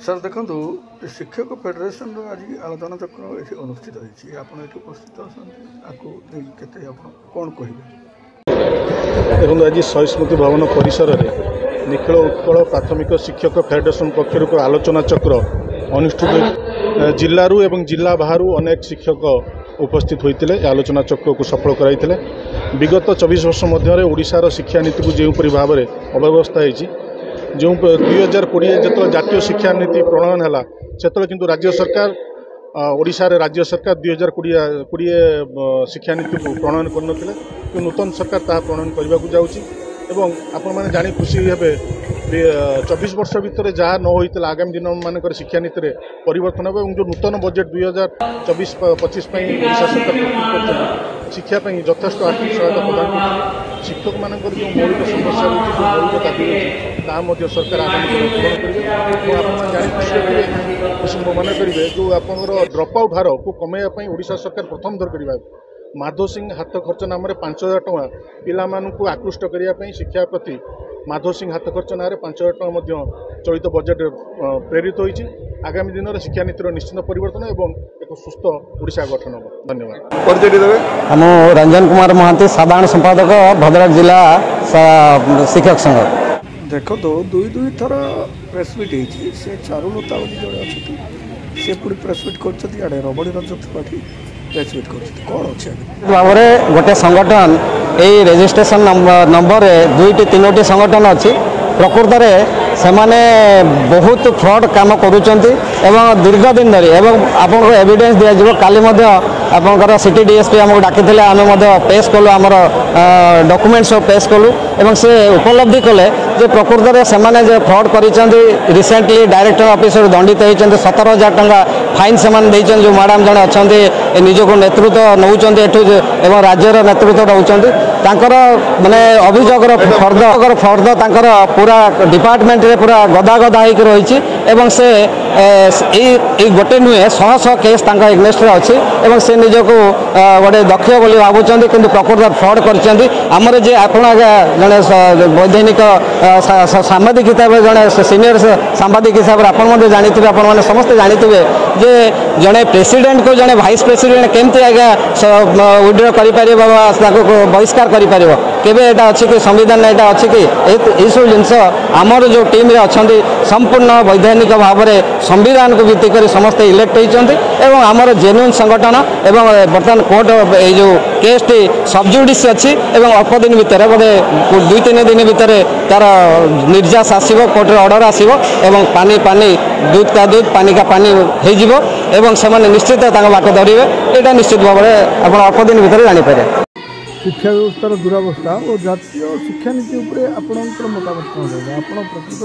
Sir देखो शिक्षक federation आज आलोचना चक्र ये अनुष्ठित होती उपस्थित अच्छे कौन कह देखो आज शहीद स्मृति भवन परिसर में निखिल उत्कल प्राथमिक शिक्षक फेडरेशन पक्षर एक आलोचना चक्र अनुष्ठित जिलू एवं जिला बाहर अनेक शिक्षक उपस्थित होते आलोचना चक्र को सफल कराई विगत 24 वर्ष मध्य ओडिशार शिक्षा नीति को जोपरी भाव में अव्यवस्था होती जो 2020 जो जातीय शिक्षा नीति प्रणयन है से किंतु राज्य सरकार ओडिशारे राज्य सरकार 2020 शिक्षा नीति को प्रणयन करनथिले कि नूतन सरकार ता प्रणयन करने को जाउची एवं आपण माने जानी खुशी हेबे 24 वर्ष भितर जहाँ न होता आगामी दिन मानक शिक्षा नीति में परिवर्तन हो जो नूतन बजेट 2024-25 ओडिशा सरकार शिक्षा यथेष्ट आर्थिक सहायता प्रदान कर शिक्षक मान जो मौलिक समस्या रही जो मौलिक दाबी अच्छी सरकार आगामी पूरण करेंगे खुशी मन करेंगे जो आप ड्रप आउट हार को कमेवाई ओडिशा सरकार प्रथम थर करवा माधव सिंह हाथ खर्च नाम 5,000 टଙ୍କା पिलामानंकु आकृष्ट करने शिक्षा प्रति माधव सिंह हाथ खर्च नाम 5,000 टଙ୍କା चलित बजेट प्रेरित होती आगामी दिन में शिक्षा नीतिर निश्चित परिवर्तन एवं एक सुस्थ ओडिशा गठन हो। धन्यवाद। हम रंजन कुमार महांती साधारण संपादक भद्रक जिला शिक्षक संघ। देख दुई थर प्रेसमिट से चारुलता जड़े अच्छे से पूरी प्रेसमिट कर रबड़ी रंजन त्रिपाठी प्रेसमिट कौन अच्छे भाव में गोटे संगठन यही रेजिस्ट्रेशन नंबर 2-3 संगठन अच्छी प्रकृत में से बहुत फ्रड काम करुँच दीर्घ दिन धरी आपको एविडेंस दिज्व काली आपंकर सिटी डीएसपी आमको डाकी आम पेश कलु आमर डॉक्यूमेंट सब पेश कलु एवं से उपलब्धि कले जे प्रकृत में से फ्रड कर रिसेंटली डायरेक्टर ऑफिसर दंडित होती 17,000 टଙ୍କା फाइन से जो मैडम जड़े अच्छा निजक नेतृत्व नौकरी एवं राज्यर नेतृत्व रोचर माने अभियोगर फर्द पूरा डिपार्टमेंट रे पूरा गदा गदा होकर रही से गोटे नुहे 100 केस एगनेस्ट अच्छी से निजक गोटे दक्ष बोली भावुं कि प्रकृत फ्रड करमर जे आपण जड़े वैधानिक सांबादिक हिसाब से जड़े सीनियर सांबादिक हिसाब से आप जानी आप समस्ते जानी जे जड़े प्रेसिडेंट को जड़े भाइस प्रेसिडेंट केमती आज्ञा विड्र कर बहिष्कार कर अच्छी कि संविधान यहाँ अच्छी कि यह सब जिनस आमर जो टीम रे अच्छा संपूर्ण वैधानिक भाव में संविधान को भित्ति कर समस्ते इलेक्ट होती आमर जेन्युइन संगठन एवं बर्तमान कोर्ट जो केस टी सबजुडिस अच्छी अल्प दिन भितर बोले 2-3 दिन भितर तार निर्यास आसो कोर्ट ऑर्डर आसो पानी पानी दूध का दूध पानी का पानी हो से निश्चित बाट धरवे यहाँ निश्चित भाव में आप अल्प दिन भितर जानीपर शिक्षा व्यवस्थार दुरावस्था और जातीय शिक्षा नीति आपणकर मतामत कौन रहा आप प्रकृत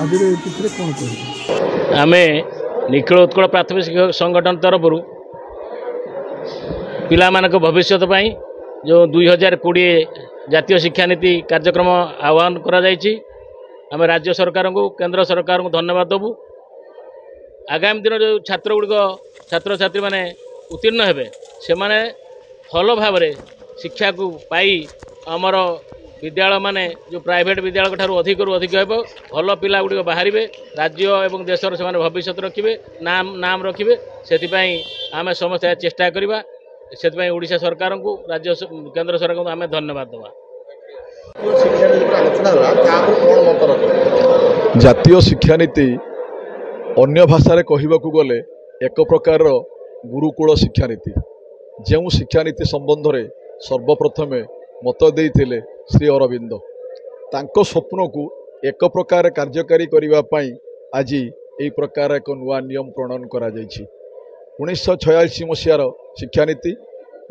आज कौन कह आम निखिल उत्कल प्राथमिक शिक्षक संगठन तरफ पिला भविष्य जो 2020 जातीय शिक्षा नीति कार्यक्रम आह्वान करा राज्य सरकार को केंद्र सरकार को धन्यवाद देवु आगामी दिन जो छात्र गुड़िक छात्र छात्री मैंने उत्तीर्ण हेबे से भल भाव शिक्षा को पाई आमर विद्यालय माने जो प्राइवेट विद्यालय ठारू अधिक भल पिला गुड़िक बाहर राज्य एवं देशर से भविष्य रखिए नाम रखिए से आम समस्त चेष्टा करवा से ओडिशा सरकार को राज्य केंद्र सरकार को आम धन्यवाद देवा। जातीय शिक्षा नीति अन्य भाषा कहवाकू गले एक प्रकार गुरुकुल शिक्षा नीति जो शिक्षा नीति संबंध में सर्वप्रथमे मत देते श्री अरविंद तांको स्वप्न को एक प्रकार कार्यकारी करने आज यही प्रकार एक नुआ नियम प्रणयन करा 1946 मसीहार शिक्षा नीति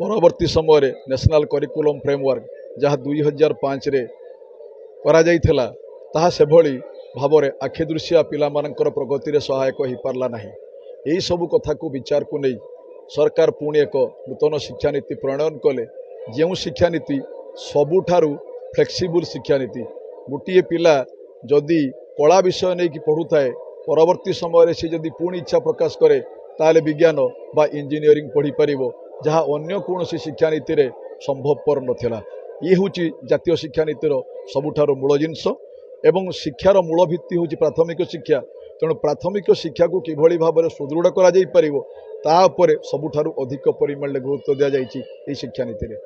परवर्ती समय नेशनल करिकुलम फ्रेमवर्क जहाँ 2005 रे करा जाइथिला ताहा से भली भाव में आखिदृशिया पिला मानकर प्रगति रे सहायक हो पारला नहीं। यही सबू कथा को विचार को नहीं सरकार पुणी एक नूतन शिक्षा नीति प्रणयन कले जो शिक्षा नीति सबुठारु फ्लेक्सिबल शिक्षा नीति गोटे पिला जदि कला विषय नहीं कि पढ़ु थाए परवर्ती समय से जदि पुणी इच्छा प्रकाश करे ताले विज्ञान बा इंजीनियरिंग पढ़ी पारिबो जहाँ अन्य कौन शिक्षा नीति रे संभवपर नथिला। ये हूँ जातीय शिक्षा नीतिर सबुठारु मूल जिनस एवं शिक्षार मूल भित्ति हूँ प्राथमिक शिक्षा ତେଣୁ ପ୍ରାଥମିକ ଶିକ୍ଷାକୁ କିଭଳି ଭାବରେ ସୁଦୃଢ଼ କରାଯାଇପାରିବ ତା ଉପରେ ସବୁଠାରୁ ଅଧିକ ପରିମାଣରେ ଗୁରୁତ୍ୱ ଦିଆଯାଇଛି ଏହି ଶିକ୍ଷାନୀତିରେ।